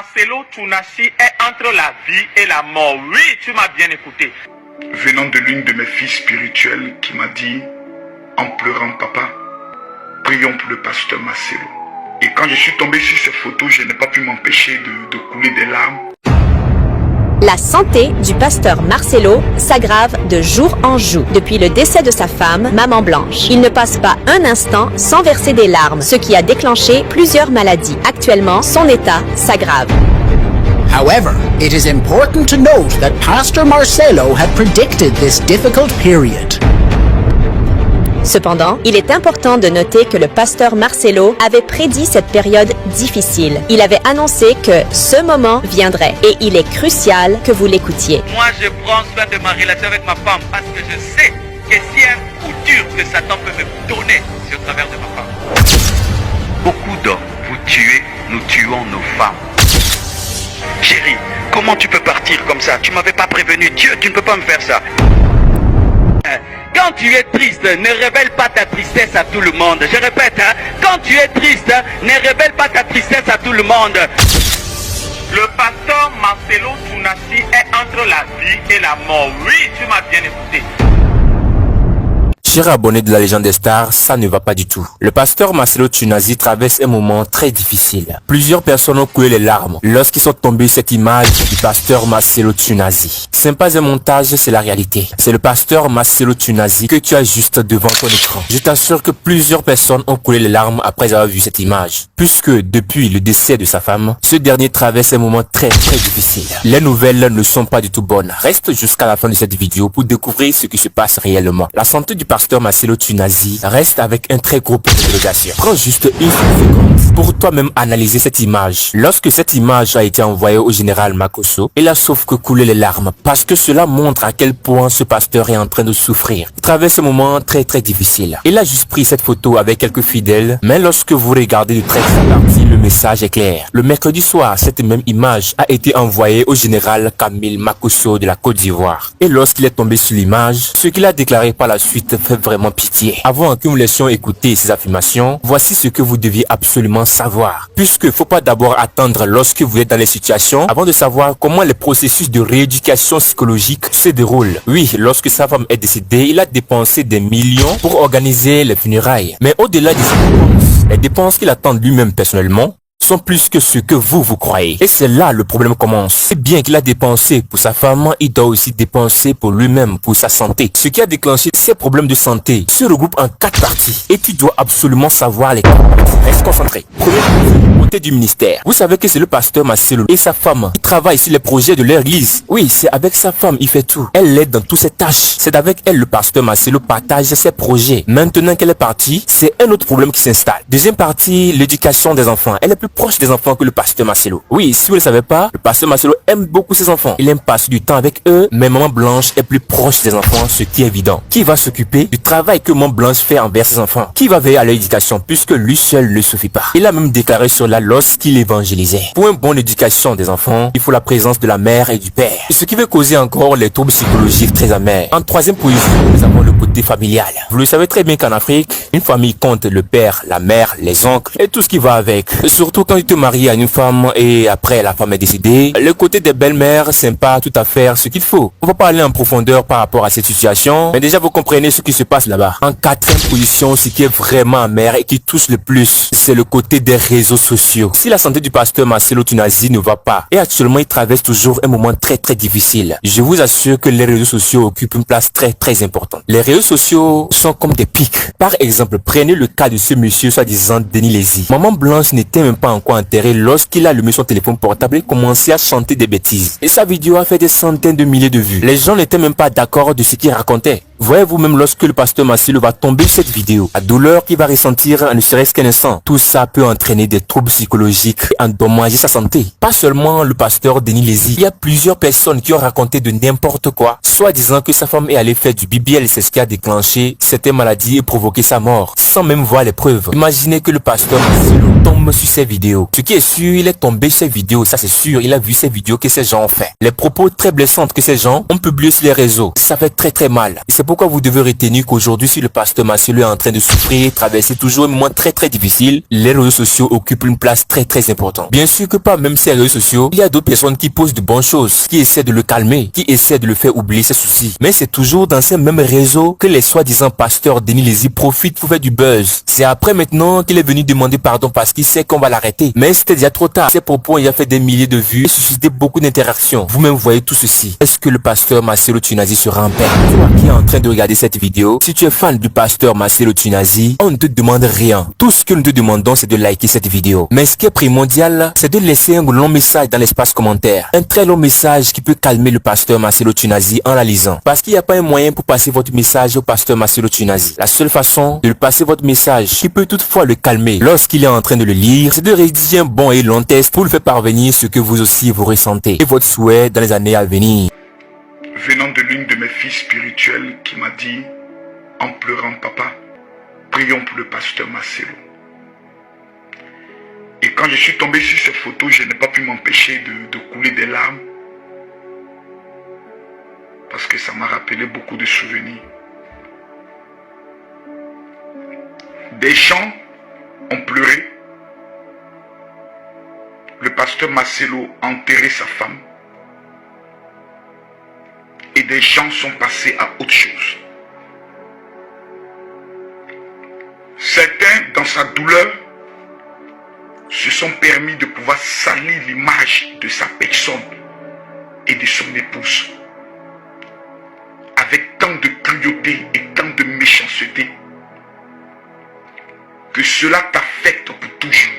Marcelo Tchounachi est entre la vie et la mort. Oui, tu m'as bien écouté. Venant de l'une de mes filles spirituelles qui m'a dit, en pleurant, papa, prions pour le pasteur Marcelo. Et quand je suis tombé sur ces photos, je n'ai pas pu m'empêcher de couler des larmes. La santé du pasteur Marcelo s'aggrave de jour en jour. Depuis le décès de sa femme, Maman Blanche, il ne passe pas un instant sans verser des larmes, ce qui a déclenché plusieurs maladies. Actuellement, son état s'aggrave. However, it is important to note that Pastor Marcelo had predicted this difficult period. Cependant, il est important de noter que le pasteur Marcelo avait prédit cette période difficile. Il avait annoncé que ce moment viendrait et il est crucial que vous l'écoutiez. Moi, je prends soin de ma relation avec ma femme parce que je sais que s'il y a un coup dur que Satan peut me donner, c'est au travers de ma femme. Beaucoup d'hommes, vous tuez, nous tuons nos femmes. Chérie, comment tu peux partir comme ça? Tu m'avais pas prévenu. Dieu, tu ne peux pas me faire ça. Quand tu es triste, ne révèle pas ta tristesse à tout le monde. Je répète, quand tu es triste, ne révèle pas ta tristesse à tout le monde. Le pasteur Marcelo Tchounachi est entre la vie et la mort. Oui, tu m'as bien écouté. Chers abonnés de la légende des stars, ça ne va pas du tout. Le pasteur Marcelo Tchounachi traverse un moment très difficile. Plusieurs personnes ont coulé les larmes lorsqu'ils sont tombés sur cette image du pasteur Marcelo Tchounachi. Ce n'est pas un montage, c'est la réalité. C'est le pasteur Marcelo Tchounachi que tu as juste devant ton écran. Je t'assure que plusieurs personnes ont coulé les larmes après avoir vu cette image. Puisque depuis le décès de sa femme, ce dernier traverse un moment très difficile. Les nouvelles ne sont pas du tout bonnes. Reste jusqu'à la fin de cette vidéo pour découvrir ce qui se passe réellement. La santé du pasteur Marcelo Tchounachi reste avec un très gros point d'interrogation. Prends juste une seconde pour toi-même analyser cette image. Lorsque cette image a été envoyée au général Makosso, il a sauf que coulé les larmes parce que cela montre à quel point ce pasteur est en train de souffrir. Il traverse un moment très difficile. Il a juste pris cette photo avec quelques fidèles, mais lorsque vous regardez de très partie, le message est clair. Le mercredi soir, cette même image a été envoyée au général Camille Makosso de la Côte d'Ivoire. Et lorsqu'il est tombé sur l'image, ce qu'il a déclaré par la suite fait vraiment pitié. Avant que nous laissions écouter ces affirmations, voici ce que vous deviez absolument savoir. Puisque faut pas d'abord attendre lorsque vous êtes dans les situations avant de savoir comment les processus de rééducation psychologique se déroulent. Oui, lorsque sa femme est décédée, il a dépensé des millions pour organiser les funérailles. Mais au-delà des dépenses, les dépenses qu'il attend lui-même personnellement sont plus que ce que vous croyez. Et c'est là le problème commence. C'est bien qu'il a dépensé pour sa femme, il doit aussi dépenser pour lui-même, pour sa santé. Ce qui a déclenché ces problèmes de santé se regroupe en 4 parties. Et tu dois absolument savoir les 4 parties. Reste concentré. Première partie, côté du ministère. Vous savez que c'est le pasteur Marcelo et sa femme qui travaillent sur les projets de leur église. Oui, c'est avec sa femme, il fait tout. Elle l'aide dans toutes ses tâches. C'est avec elle le pasteur Marcelo partage ses projets. Maintenant qu'elle est partie, c'est un autre problème qui s'installe. Deuxième partie, l'éducation des enfants. Elle est plus proche des enfants que le pasteur Marcelo. Oui, si vous ne le savez pas, le pasteur Marcelo aime beaucoup ses enfants. Il aime passer du temps avec eux, mais Maman Blanche est plus proche des enfants, ce qui est évident. Qui va s'occuper du travail que Maman Blanche fait envers ses enfants? Qui va veiller à leur éducation puisque lui seul ne suffit pas? Il a même déclaré cela lorsqu'il évangélisait. Pour une bonne éducation des enfants, il faut la présence de la mère et du père. Ce qui veut causer encore les troubles psychologiques très amers. En troisième position, nous avons le côté familial. Vous le savez très bien qu'en Afrique, une famille compte le père, la mère, les oncles et tout ce qui va avec. Surtout quand tu te maries à une femme et après la femme est décédée, le côté des belles-mères, c'est pas tout à faire ce qu'il faut. On va pas aller en profondeur par rapport à cette situation, mais déjà vous comprenez ce qui se passe là-bas. En quatrième position, ce qui est vraiment amer et qui touche le plus, c'est le côté des réseaux sociaux. Si la santé du pasteur Marcelo Tchounachi ne va pas, et actuellement il traverse toujours un moment très difficile, je vous assure que les réseaux sociaux occupent une place très importante. Les réseaux sociaux sont comme des pics. Par exemple, prenez le cas de ce monsieur soi-disant Denis Lézy. Maman Blanche n'était même pas encore enterré lorsqu'il a allumé son téléphone portable et commencé à chanter des bêtises. Et sa vidéo a fait des centaines de milliers de vues. Les gens n'étaient même pas d'accord de ce qu'il racontait. Voyez-vous même lorsque le pasteur Marcelo va tomber sur cette vidéo, la douleur qu'il va ressentir ne serait-ce qu'un instant, tout ça peut entraîner des troubles psychologiques et endommager sa santé. Pas seulement le pasteur Denis Lézy, il y a plusieurs personnes qui ont raconté de n'importe quoi, soit disant que sa femme est allée faire du BBL, c'est ce qui a déclenché cette maladie et provoqué sa mort, sans même voir les preuves. Imaginez que le pasteur Marcelo tombe sur ces vidéos. Ce qui est sûr, il est tombé sur ces vidéos, ça c'est sûr, il a vu ces vidéos que ces gens ont fait. Les propos très blessantes que ces gens ont publiés sur les réseaux, ça fait très mal. Et c'est pourquoi vous devez retenir qu'aujourd'hui, si le pasteur Marcelo est en train de souffrir, traverser toujours un moment très difficile, les réseaux sociaux occupent une place très importante. Bien sûr que pas même ces réseaux sociaux, il y a d'autres personnes qui posent de bonnes choses, qui essaient de le calmer, qui essaient de le faire oublier ses soucis. Mais c'est toujours dans ces mêmes réseaux que les soi-disant pasteurs Denis Lézy profitent pour faire du buzz. C'est après maintenant qu'il est venu demander pardon parce qu'il sait qu'on va l'arrêter. Mais c'était déjà trop tard. Ses propos ont fait des milliers de vues et suscité beaucoup d'interactions. Vous-même voyez tout ceci. Est-ce que le pasteur Marcelo Tunazi sera en paix? Toi qui es en train de regarder cette vidéo, si tu es fan du pasteur Marcelo Tunazi, on ne te demande rien. Tout ce que nous te demandons, c'est de liker cette vidéo. Mais ce qui est primordial, c'est de laisser un long message dans l'espace commentaire. Un très long message qui peut calmer le pasteur Marcelo Tunazi en la lisant. Parce qu'il n'y a pas un moyen pour passer votre message au pasteur Marcelo Tunazi. La seule façon de lui passer votre message qui peut toutefois le calmer lorsqu'il est en train de le lire, c'est de rédiger un bon et long texte pour lui faire parvenir ce que vous aussi vous ressentez et votre souhait dans les années à venir. Venant de l'une de mes filles spirituelles qui m'a dit, en pleurant, papa, prions pour le pasteur Marcelo. Et quand je suis tombé sur ces photos, je n'ai pas pu m'empêcher de couler des larmes. Parce que ça m'a rappelé beaucoup de souvenirs. Des gens ont pleuré. Le pasteur Marcelo a enterré sa femme. Et des gens sont passés à autre chose. Certains, dans sa douleur, se sont permis de pouvoir salir l'image de sa personne et de son épouse. Avec tant de cruauté et tant de méchanceté, que cela t'affecte pour toujours.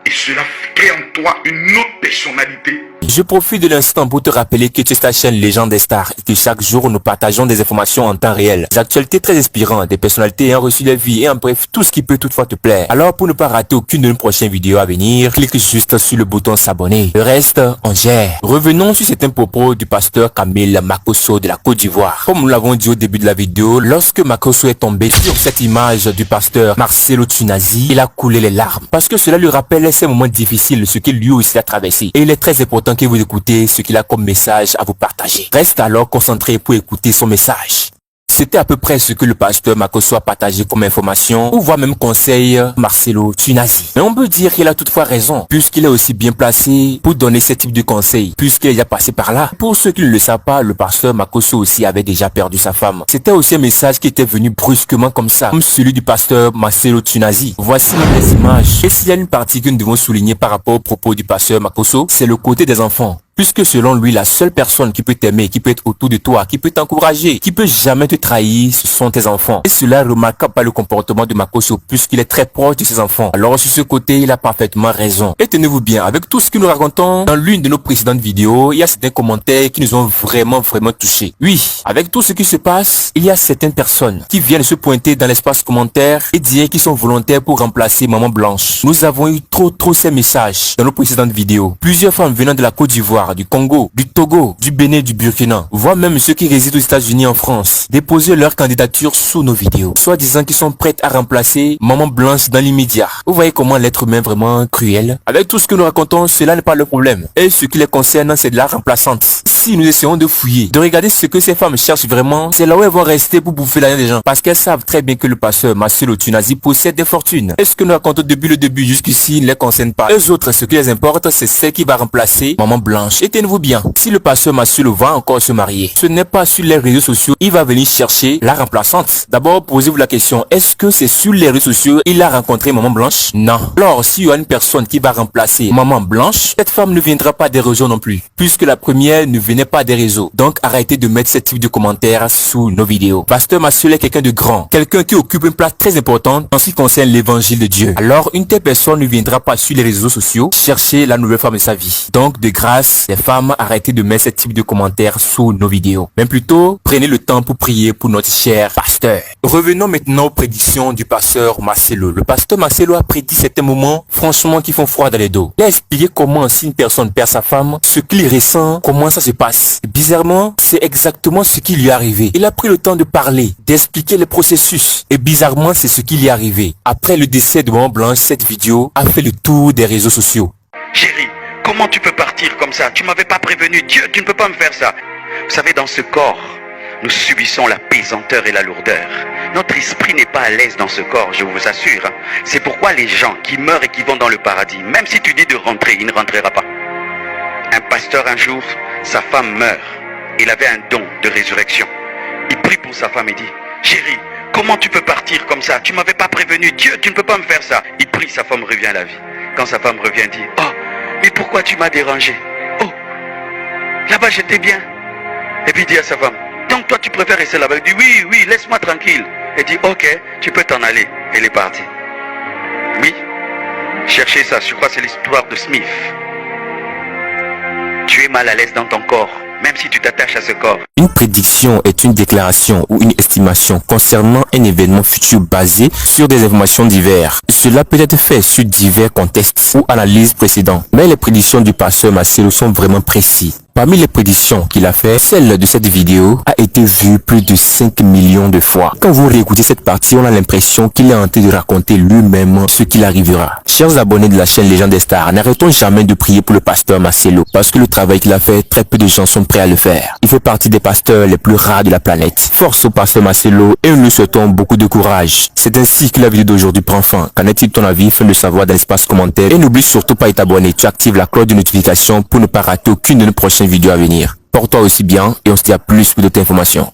Et cela crée en toi une autre personnalité. Je profite de l'instant pour te rappeler que tu es ta chaîne Légende des Stars et que chaque jour nous partageons des informations en temps réel, des actualités très inspirantes, des personnalités ayant reçu la vie et en bref tout ce qui peut toutefois te plaire. Alors pour ne pas rater aucune de nos prochaines vidéos à venir, clique juste sur le bouton s'abonner. Le reste, on gère. Revenons sur certains propos du pasteur Camille Makosso de la Côte d'Ivoire. Comme nous l'avons dit au début de la vidéo, lorsque Makosso est tombé sur cette image du pasteur Marcelo Tunazi, il a coulé les larmes parce que cela lui rappelle ces moments difficiles, ce qu'il lui aussi a traversé. Et il est très important que vous écoutez ce qu'il a comme message à vous partager. Reste alors concentré pour écouter son message. C'était à peu près ce que le pasteur Makosso a partagé comme information ou voire même conseil Marcelo Tunazi. Mais on peut dire qu'il a toutefois raison puisqu'il est aussi bien placé pour donner ce type de conseils puisqu'il est déjà passé par là. Pour ceux qui ne le savent pas, le pasteur Makosso aussi avait déjà perdu sa femme. C'était aussi un message qui était venu brusquement comme ça, comme celui du pasteur Marcelo Tunazi. Voici même les images. Et s'il y a une partie que nous devons souligner par rapport aux propos du pasteur Makosso, c'est le côté des enfants. Puisque selon lui, la seule personne qui peut t'aimer, qui peut être autour de toi, qui peut t'encourager, qui peut jamais te trahir, ce sont tes enfants. Et cela est remarquable par le comportement de Makosso, puisqu'il est très proche de ses enfants. Alors sur ce côté, il a parfaitement raison. Et tenez-vous bien, avec tout ce que nous racontons dans l'une de nos précédentes vidéos, il y a certains commentaires qui nous ont vraiment touchés. Oui, avec tout ce qui se passe, il y a certaines personnes qui viennent se pointer dans l'espace commentaire et dire qu'ils sont volontaires pour remplacer Maman Blanche. Nous avons eu trop ces messages dans nos précédentes vidéos. Plusieurs femmes venant de la Côte d'Ivoire, du Congo, du Togo, du Bénin, du Burkina, voire même ceux qui résident aux États-Unis en France, déposer leur candidature sous nos vidéos, soit disant qu'ils sont prêts à remplacer Maman Blanche dans l'immédiat. Vous voyez comment l'être humain est vraiment cruel. Avec tout ce que nous racontons, cela n'est pas le problème. Et ce qui les concerne, c'est de la remplaçante. Si nous essayons de fouiller, de regarder ce que ces femmes cherchent vraiment, c'est là où elles vont rester pour bouffer l'argent des gens. Parce qu'elles savent très bien que le pasteur Marcelo Tunazi possède des fortunes. Et ce que nous racontons depuis le début jusqu'ici ne les concerne pas. Eux autres, ce qui les importe, c'est celle qui va remplacer Maman Blanche. Et tenez-vous bien, si le pasteur Marcelo va encore se marier, ce n'est pas sur les réseaux sociaux, il va venir chercher la remplaçante. D'abord, posez-vous la question, est-ce que c'est sur les réseaux sociaux il a rencontré Maman Blanche? Non. Alors, s'il y a une personne qui va remplacer Maman Blanche, cette femme ne viendra pas des réseaux non plus, puisque la première ne venait pas des réseaux. Donc, arrêtez de mettre ce type de commentaires sous nos vidéos. Pasteur Marcelo est quelqu'un de grand, quelqu'un qui occupe une place très importante en ce qui concerne l'évangile de Dieu. Alors, une telle personne ne viendra pas sur les réseaux sociaux chercher la nouvelle femme de sa vie. Donc, de grâce, les femmes, arrêtez de mettre ce type de commentaires sous nos vidéos. Mais plutôt, prenez le temps pour prier pour notre cher pasteur. Revenons maintenant aux prédictions du pasteur Marcelo. Le pasteur Marcelo a prédit certains moments, franchement, qui font froid dans les dos. Il a expliqué comment, si une personne perd sa femme, ce qu'il ressent, comment ça se passe. Et bizarrement, c'est exactement ce qui lui est arrivé. Il a pris le temps de parler, d'expliquer le processus. Et bizarrement, c'est ce qui lui est arrivé. Après le décès de Maman Blanche, cette vidéo a fait le tour des réseaux sociaux. Chérie, comment tu peux partir comme ça? Tu m'avais pas prévenu. Dieu, tu ne peux pas me faire ça. Vous savez, dans ce corps, nous subissons la pesanteur et la lourdeur. Notre esprit n'est pas à l'aise dans ce corps, je vous assure. C'est pourquoi les gens qui meurent et qui vont dans le paradis, même si tu dis de rentrer, il ne rentrera pas. Un pasteur un jour, sa femme meurt. Il avait un don de résurrection. Il prie pour sa femme et dit, chérie, comment tu peux partir comme ça? Tu m'avais pas prévenu, Dieu, tu ne peux pas me faire ça. Il prie, sa femme revient à la vie. Quand sa femme revient, dit, oh, mais pourquoi tu m'as dérangé? Oh, là-bas j'étais bien. Et puis il dit à sa femme, donc toi tu préfères rester là-bas? Il dit, oui, oui, laisse-moi tranquille. Elle dit, ok, tu peux t'en aller. Elle est partie. Oui, cherchez ça, je crois que c'est l'histoire de Smith. Tu es mal à l'aise dans ton corps, même si tu t'attaches à ce corps. Une prédiction est une déclaration ou une estimation concernant un événement futur basé sur des informations diverses. Cela peut être fait sur divers contextes ou analyses précédentes. Mais les prédictions du pasteur Marcelo sont vraiment précises. Parmi les prédictions qu'il a fait, celle de cette vidéo a été vue plus de 5 millions de fois. Quand vous réécoutez cette partie, on a l'impression qu'il est en train de raconter lui-même ce qu'il arrivera. Chers abonnés de la chaîne Légende des Stars, n'arrêtons jamais de prier pour le pasteur Marcelo parce que le travail qu'il a fait, très peu de gens sont prêts à le faire. Il fait partie des pasteurs les plus rares de la planète. Force au pasteur Marcelo et nous lui souhaitons beaucoup de courage. C'est ainsi que la vidéo d'aujourd'hui prend fin. Qu'en est-il de ton avis? Fais le savoir dans l'espace commentaire et n'oublie surtout pas de t'abonner. Tu actives la cloche de notification pour ne pas rater aucune de nos prochaines vidéos à venir. Porte-toi aussi bien et on se dit à plus pour d'autres informations.